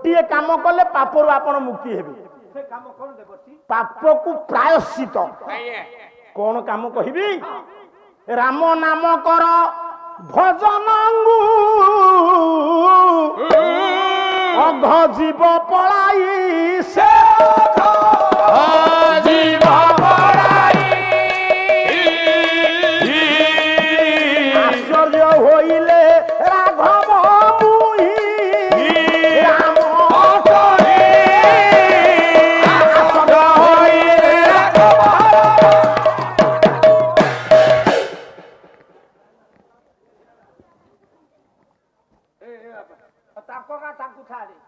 गोटे काम कले पापरू आपण मुक्ति हेबे पाप को प्रायश्चित कौन काम कहबी राम नाम कर भजन अघ जीव पलाई से जीव पलाई आश्चर्य होइले राघव मुहि राम आश्चर्य होइले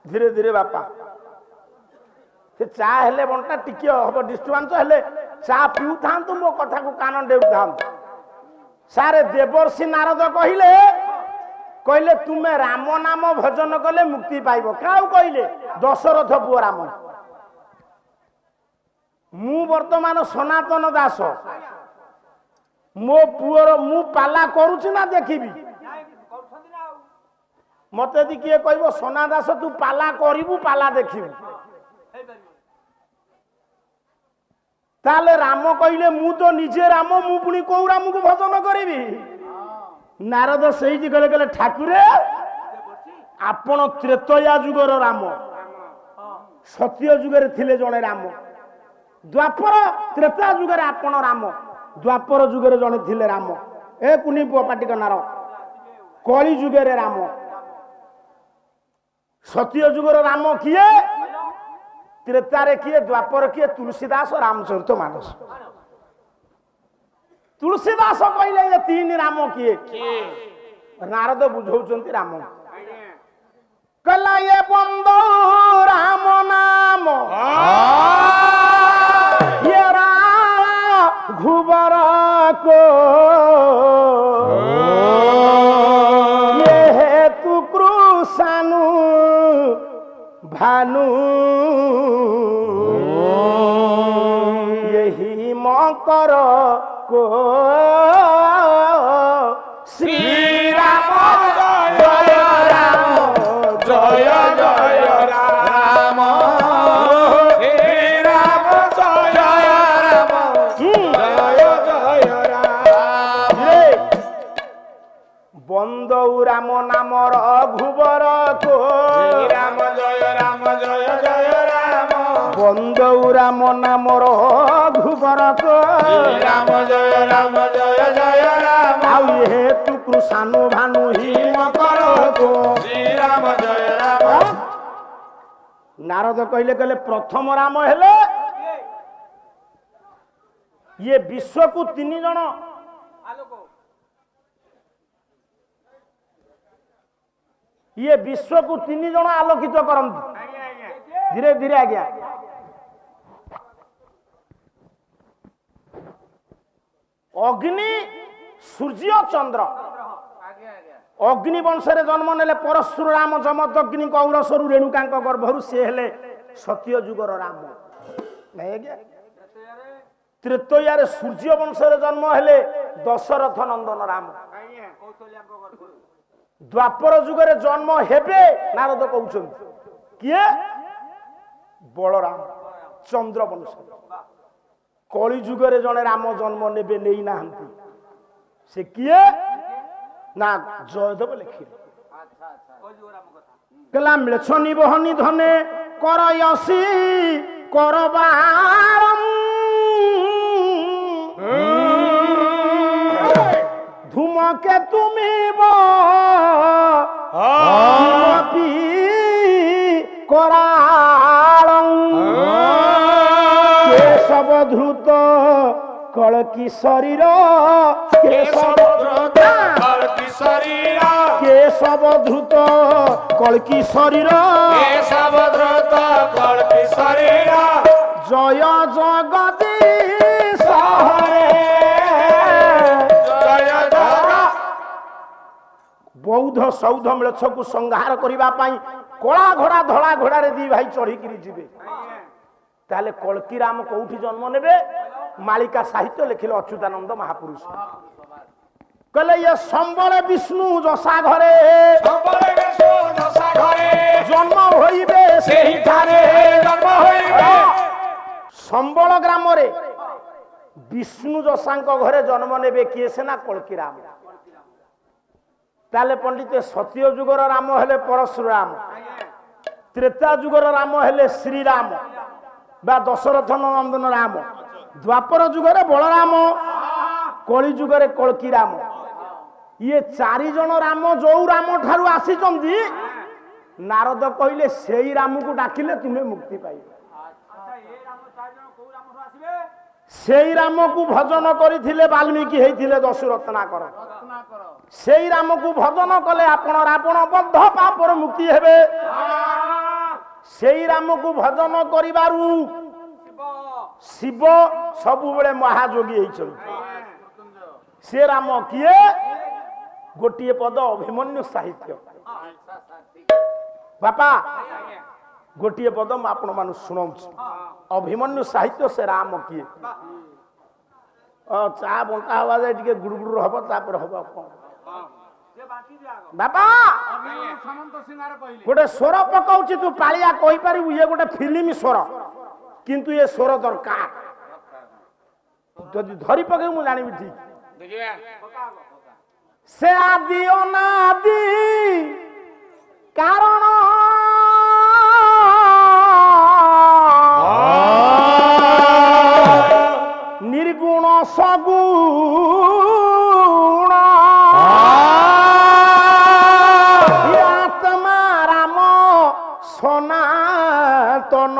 धीरे धीरे बापा से चा हेले बंटा टिके हम डिस्टर्बांस हेले चा पिउ थांतु मो कथा को कान डेउ थांतु सारे देवर्षि नारद कहिले कहले तुमे राम नाम भजन कले मुक्ति पाइबो काउ कहले दशरथ पुओ राम मु वर्तमान सनातन दास मो पुओर मु पाला करूची ना देखिबी मत यदि किए कह सोना दास तू पाला करू पाला देखिबू ताले राम कहले मु तो निजे राम मु पुणी कौ राम को भजन करी नारद सही कहले कहले ठाकुरे आपण त्रेतया जुगर राम सत्य जुगरे थिले जणे राम द्वापर त्रेता जुगरे आपण राम द्वापर जुगरे जणे थिले राम ए कुनी पुआ पाटी कनार कली जुगरे राम सत्य जुगर राम किए त्रेतारे किए द्वापर किए तुलसीदास रामचरित मानस तुलसीदास कहले ये तीन राम किए नारद बुझौचंती राम कहला ये बंदो राम नाम ये घुबर को ये हेतु कृषानु भानु यही मकर को श्री राम जय राम जय जय राम श्री राम जय राम जय जय राम बंदौ राम नाम रघुबर को राम जय जय राम बंदौ राम नाम रघुबर को राम जय जय राम आउ हेतु कृषानु भानु ही मकर को श्री राम जय राम नारद कहले कहले प्रथम राम हेले ये विश्व को तीन जन ये विश्व को तीन जन आलोकित करंती धीरे धीरे आज्ञा अग्नि सूर्य चंद्र अग्नि वंशरे जन्म नेले परशुराम जमदग्नि कौरसरु रेणुका गर्भरु से हेले सत्य जुगर राम त्रेतया सूर्य वंशरे जन्म हेले दशरथ नंदन राम द्वापर जुगरे जन्म हेबे नारद कहउछन किए बलराम चंद्र वंश कली जुगरे जने राम जन्म नेबे नेई नाहंती से किए ना जयदेव लिखिले कला म्लेच्छनी बहनी धने करयसी करबारम धूमके तुमी बी कराळं केशव धृत कलकी शरीर केशव धृत कलकी शरीर जय जगदीश बौद्ध सौध म्लेच्छ को संहार करिबा पाई कला घोड़ा धला घोड़ा रे दी भाई चढ़ी किरी जिबे ताले कलकी राम कोठी जन्म नेबे मालिका साहित्य लिखिले अच्युतानंद महापुरुष कहले ये संबल विष्णु जसा घरे जन्म होइबे सेहिठारे जन्म होइबे संबल ग्राम रे विष्णु जसांक घरे जन्म नेबे किए सेना कल्की राम ताले पंडित सत्य जुगर राम हेले परशुराम त्रेता जुगर राम हेले श्रीराम बा दशरथ नंदन राम द्वापर जुगरे बलराम कली जुगरे कल्की राम ये चारि जन राम जो राम ठारू आसीचंदी नारद कहले सेई राम को डाकिले तुम्हें मुक्ति पाइबे सेई राम को भजन करिथिले वाल्मीकि हेइथिले दशरत्नाकर सेई राम को भजन कले आपण रावण बद्ध पापर मुक्ति हेबे सेई राम को भजन करिबारु शिव सबु बेले महायोगी हेइछन से राम किए गोटे पद अभिमन्यु साहित्य बापा गोटे पद मु आपण मान शुणाऊँ अभिमन्यु साहित्य से राम किए चा बंटा हवा जाए टे गुड़गुड़ हम तापर हम बापा गोटे स्वर पकाउछि तू पालिया कहि पारिबु ये गोटे फिल्म स्वर किंतु ये स्वर दरकार जदि धरी पके मु जानिबि ठीक से आदि अनादि कारण निर्गुण सगुण आत्मा राम सनातन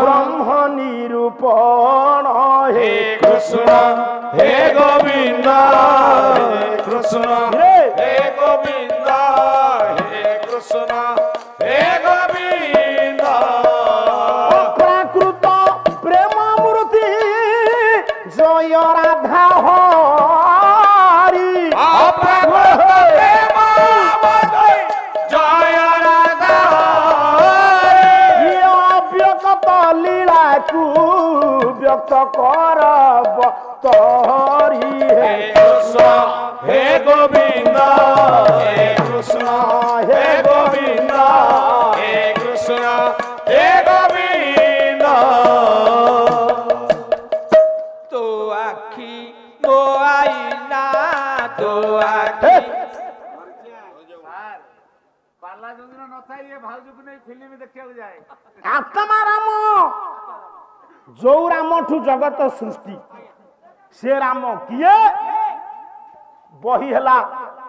ब्रह्म निरूपण हे कृष्ण हे गोविंद कृष्ण हे गोविंद हे कृष्ण हे गोविंद प्राकृत प्रेम मूर्ति जय राधा हरि अप्राकृत प्रेम मूर्ति जय राधा हरि अव्यक्त लीला को व्यक्त करब तोहरी हे कृष्ण हे गोविंद हे कृष्ण हे गोविंद हे कृष्ण हे गोविंद तो आखी तो आईना तो आखी पाला जो दिन न था ये भाउजू को नहीं फिल्म देखिया जाए आत्मा राम जो राम ठू जगत सृष्टि से राम किए बही हला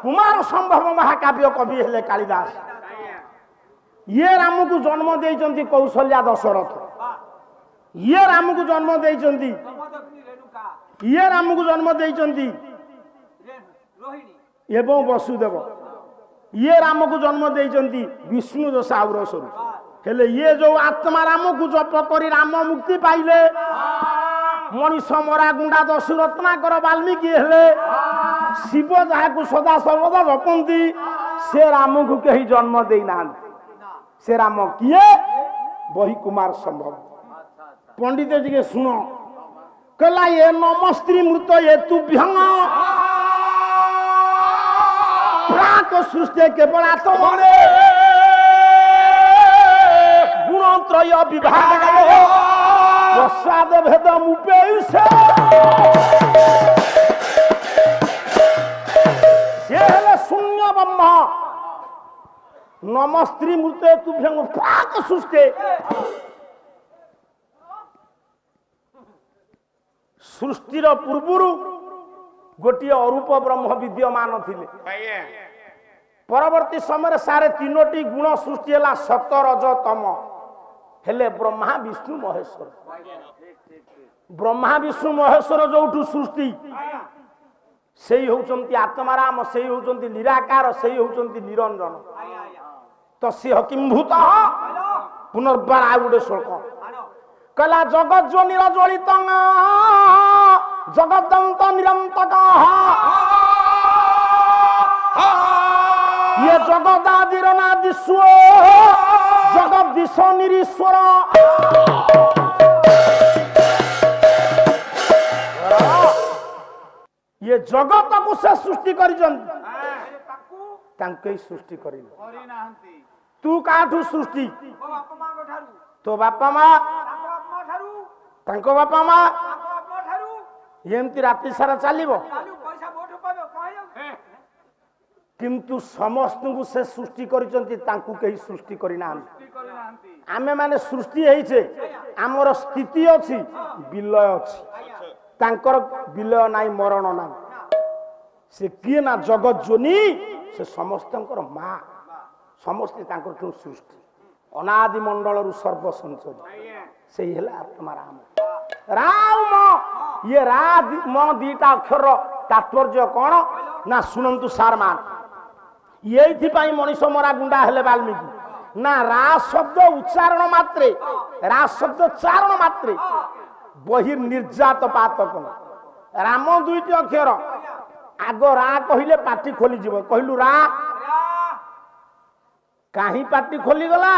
कुमार संभव महाकाव्य कवि हेले कालिदास ये राम को जन्म देइचंती कौशल्या दशरथ ये राम को जन्म देइचंती ये राम को जन्म देइचंती एवं वसुदेव ये राम को जन्म देइचंती विष्णु दशा और स्वरूप हेले ये जो आत्मा राम को जप करी राम मुक्ति पाइले मनीष मरा गुंडा दशरत्नाकर वाल्मीकि हेले शिव जहाँ को सदा सर्वदा जपंती से राम को कहीं जन्म देना से राम किए वही कुमार संभव पंडित जी के सुनो कला ये नमस्त्री मृत ये तुभ्यंग प्राक सृष्टि केवल आत्मने गुणत्रय विभाग प्रसाद भेद मुपेयुषे शून्य ब्रह्म नमस्त्री मूर्ते तुभ्यंग प्राक सृष्टि सृष्टिर पूर्वर गोटे अरूप ब्रह्म विद्यमान थिले परवर्ती समय सारे तीनोटी गुण सृष्टि है सत रज तम हेले ब्रह्मा विष्णु महेश्वर ब्रह्मा विष्णु महेश्वर जो सृष्टि से होउचंती आत्माराम से होउचंती निराकार से होउचंती निरंजन तस्य किंभूत पुनर्बार आ गोटे श्लोक कला जगत जो निरज्वलित जगदंत निरंतक ये जगदादिर नादिस्व जगदीश निरीश्वर ये जगत को से सृष्टि कर ତାଙ୍କୁ ହିଁ ସୃଷ୍ଟି କରିଲେ। କରିନାହାନ୍ତି। ତୁ କାହାଠୁ ସୃଷ୍ଟି? ମୋ ବାପା ମାଙ୍କ ଠାରୁ, ତୋ ବାପା ମା, ତାଙ୍କ ବାପା ମା ଠାରୁ, ତାଙ୍କ ବାପା ମା, ତାଙ୍କ ବାପା ମା ଠାରୁ ଏମିତି ରାତି ସାରା ଚାଲିବ। ଚାଲୁ ପଇସା ମୋଠୁ ପାଇବ କଣ ହେଇଯାଉଛି? କିନ୍ତୁ ସମସ୍ତଙ୍କୁ ସେ ସୃଷ୍ଟି କରିଛନ୍ତି, ତାଙ୍କୁ କେହି ସୃଷ୍ଟି କରିନାହାନ୍ତି। କରିନାହାନ୍ତି। ଆମେ ମାନେ ସୃଷ୍ଟି ହେଇଛେ, ଆମର ସ୍ଥିତି ଅଛି, ବିଲୟ ଅଛି। ତାଙ୍କର ବିଲୟ ନାହିଁ, ମରଣ ନାହିଁ। ସେ କିଏ ନା ଜଗତ ଜୋନି, ସେ ସମସ୍ତଙ୍କର ମା, ସମସ୍ତେ ତାଙ୍କର ସୃଷ୍ଟି। ଅନାଦି ମଣ୍ଡଳରୁ ସର୍ବସଂସଦ ସେଇ ହେଲା ଆତ୍ମା ରାମ। ରାମ ଇଏ ରା ମ ଦିଟା ଅକ୍ଷର ତାତ୍ପର୍ଯ୍ୟ କଣ ନା ଶୁଣନ୍ତୁ ସାର୍ ମାନ। ଏଇଥିପାଇଁ ମଣିଷ ମରା ଗୁଣ୍ଡା ହେଲେ ବାଲ୍ମୀକି ନା ରା ଶବ୍ଦ ଉଚ୍ଚାରଣ ମାତ୍ରେ, ରା ଶବ୍ଦ ଚାରଣ ମାତ୍ରେ ବହିର୍ ନିର୍ଯାତ ପାତକ। ରାମ ଦୁଇଟି ଅକ୍ଷର, ଆଗ ରା କହିଲେ ପାଟି ଖୋଲିଯିବ। କହିଲୁ ରା, କାହିଁ ପାଟି ଖୋଲିଗଲା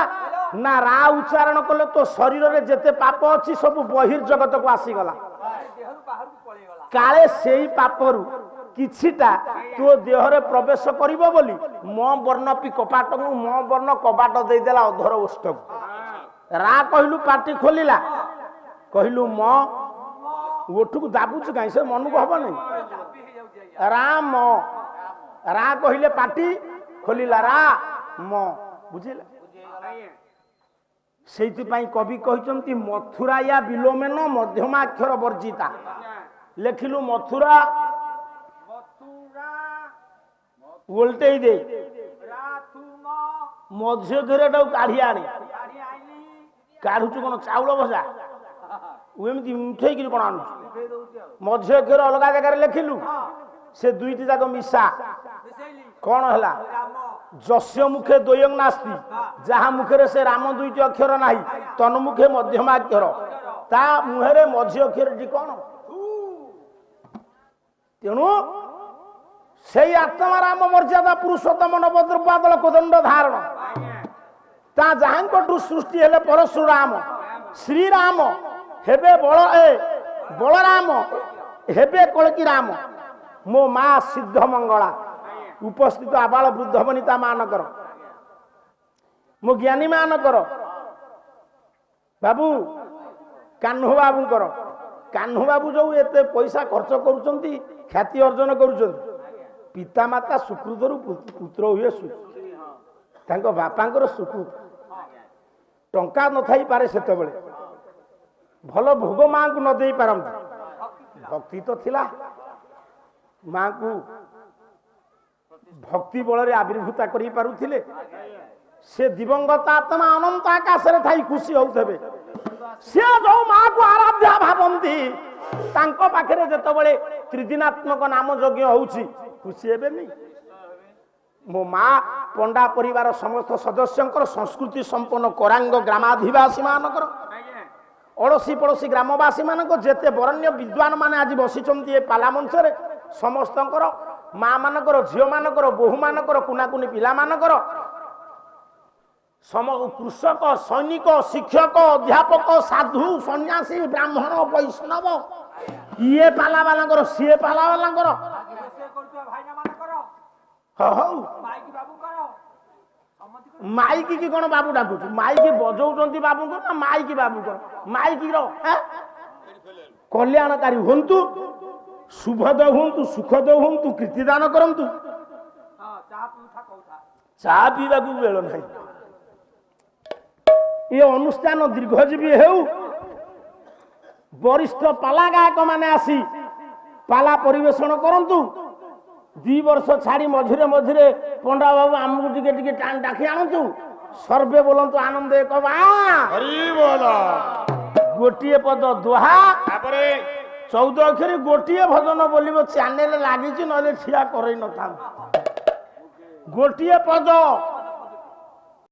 ନା ରା ଉଚ୍ଚାରଣ କଲେ ତୋ ଶରୀରରେ ଯେତେ ପାପ ଅଛି ସବୁ ବହିର୍ ଜଗତକୁ ଆସିଗଲା। ଦେହରୁ ବାହାରକୁ ପଳେଇଗଲା। କାଳେ ସେଇ ପାପରୁ କିଛିଟା ତୋ ଦେହରେ ପ୍ରବେଶ କରିବ ବୋଲି ମ ବର୍ଣ୍ଣ ପି କପାଟକୁ ମ ବର୍ଣ୍ଣ କବାଟ ଦେଇଦେଲା ଅଧର ଓଷ୍ଠକୁ। ରା କହିଲୁ ପାଟି ଖୋଲିଲା, କହିଲୁ ମ ଓଠକୁ ଦାବୁଛୁ କାହିଁ, ସେ ମନକୁ ହବ ନାହିଁ। ରାମ, ରା କହିଲେ ପାଟି ଖୋଲିଲା, ରା ମ, ବୁଝିଲା? ସେଇଥିପାଇଁ କବି କହିଛନ୍ତି ମଥୁରା ୟା ବିଲୋମେନ ମଧ୍ୟମାକ୍ଷର ବର୍ଜିତା। ଲେଖିଲୁ ମଥୁରା ଓଲଟେଇ ଦେ, ମଝି ଧୀରେଟାକୁ କାଢି ଆଣେ। କାଢୁଛୁ କଣ ଚାଉଳ ଭଜା, ଏମିତି ଉଠେଇକିରି କଣ ଆଣୁଛୁ? ମଝି ଅକ୍ଷର ଅଲଗା ଜାଗାରେ ଲେଖିଲୁ, ସେ ଦୁଇଟି ଯାକ ମିଶା କଣ ହେଲା? ଯସ୍ୟ ମୁଖେ ଦ୍ୱୟଂ ନାସ୍ତି, ଯାହା ମୁଖରେ ସେ ରାମ ଦୁଇଟି ଅକ୍ଷର ନାହିଁ, ତନ୍ମୁଖେ ମଧ୍ୟମାକ୍ଷର, ତା ମୁହଁରେ ମଝି ଅକ୍ଷରଟି କଣ? ତେଣୁ ସେଇ ଆତ୍ମା ରାମ ମର୍ଯ୍ୟାଦା ପୁରୁଷୋତ୍ତମ ନବଦ୍ରବାଦଳ କୋଦଣ୍ଡ ଧାରଣ, ତା ଯାହାଙ୍କଠୁ ସୃଷ୍ଟି ହେଲେ ପରଶୁରାମ, ଶ୍ରୀରାମ ହେବେ ବଳରାମ, ହେବେ କଳକି ରାମ। ମୋ ମା ସିଦ୍ଧ ମଙ୍ଗଳା, ଉପସ୍ଥିତ ଆବାଳ ବୃଦ୍ଧ ବନିତା ମାନଙ୍କର, ମୋ ଜ୍ଞାନୀ ମାନଙ୍କର, ବାବୁ କାହ୍ନୁ ବାବୁଙ୍କର, କାହ୍ନୁ ବାବୁ ଯୋଉ ଏତେ ପଇସା ଖର୍ଚ୍ଚ କରୁଛନ୍ତି, ଖ୍ୟାତି ଅର୍ଜନ କରୁଛନ୍ତି, ପିତାମାତା ସୁକୃତରୁ ପୁତ୍ର ହୁଏ ସୁକୃତ, ତାଙ୍କ ବାପାଙ୍କର ସୁକୃତ। ଟଙ୍କା ନଥାଇପାରେ ସେତେବେଳେ, ଭଲ ଭୋଗ ମାଙ୍କୁ ନ ଦେଇ ପାରନ୍ତି, ଭକ୍ତି ତ ଥିଲା। ମାଙ୍କୁ ଭକ୍ତି ବଳରେ ଆବିର୍ଭୂତା କରି ପାରୁଥିଲେ। ସେ ଦିବଙ୍ଗତ ଆତ୍ମା ଅନନ୍ତ ଆକାଶରେ ଥାଇ ଖୁସି ହଉଥିବେ। ସେ ଯୋଉ ମାକୁ ଆରାଧ୍ୟା ଭାବନ୍ତି, ତାଙ୍କ ପାଖରେ ଯେତେବେଳେ ତ୍ରିଦିନାତ୍ମକ ନାମ ଯଜ୍ଞ ହଉଛି, ଖୁସି ହେବେନି? ମୋ ମା ପଣ୍ଡା ପରିବାର ସମସ୍ତ ସଦସ୍ୟଙ୍କର, ସଂସ୍କୃତି ସମ୍ପନ୍ନ କରାଙ୍ଗ ଗ୍ରାମାଧିବାସୀ ମାନଙ୍କର, ଅଡ଼ୋଶୀ ପଡ଼ୋଶୀ ଗ୍ରାମବାସୀ ମାନଙ୍କ, ଯେତେ ବରଣ୍ୟ ବିଦ୍ୱାନ ମାନେ ଆଜି ବସିଛନ୍ତି ଏ ପାଲା ମଞ୍ଚରେ, ସମସ୍ତଙ୍କର, ମା ମାନଙ୍କର, ଝିଅ ମାନଙ୍କର, ବୋହୂ ମାନଙ୍କର, କୁନାକୁନି ପିଲାମାନଙ୍କର, କୃଷକ, ସୈନିକ, ଶିକ୍ଷକ, ଅଧ୍ୟାପକ, ସାଧୁ, ସନ୍ନ୍ୟାସୀ, ବ୍ରାହ୍ମଣ, ବୈଷ୍ଣବ, ଇଏ ପାଲା ବାଲାଙ୍କର, ସିଏ ପାଲା ବାଲାଙ୍କର, ହଉ ମାଇକି କି କଣ ବାବୁ ଡାକୁଛୁ? ମାଇକି ବଜଉଛନ୍ତି ବାବୁଙ୍କର ନା ମାଇକି ବାବୁଙ୍କର? ମାଇକିର କଲ୍ୟାଣକାରୀ ହୁଅନ୍ତୁ, ଶୁଭଦ ହୁଅନ୍ତୁ, ସୁଖଦ ହୁଅନ୍ତୁ, କୀର୍ତ୍ତିଦାନ କରନ୍ତୁ, ଚା ପିଇବାକୁ ବେଳ ନାହିଁ। ଏ ଅନୁଷ୍ଠାନ ଦୀର୍ଘଜୀବୀ ହେଉ, ବରିଷ୍ଠ ପାଲା ଗାୟକ ମାନେ ଆସି ପାଲା ପରିବେଷଣ କରନ୍ତୁ। 2 ବର୍ଷ ଛାଡି ମଝିରେ ମଝିରେ ପଣ୍ଡା ବାବୁ ଆମକୁ ଟିକେ ଟିକେ ଡାକି ଆଣନ୍ତୁ, ସର୍ବେ ବୋଲନ୍ତୁ ଆନନ୍ଦ ଏକ ବା ଗୋଟିଏ ପଦ ଦୋହା, 14 ଅକ୍ଷରୀ ଗୋଟିଏ ଭଜନ ବୋଲିବ, ଚ୍ୟାନେଲ ଲାଗିଛି, ନହେଲେ ଠିଆ କରେଇ ନଥାନ୍ତି। ଗୋଟିଏ ପଦ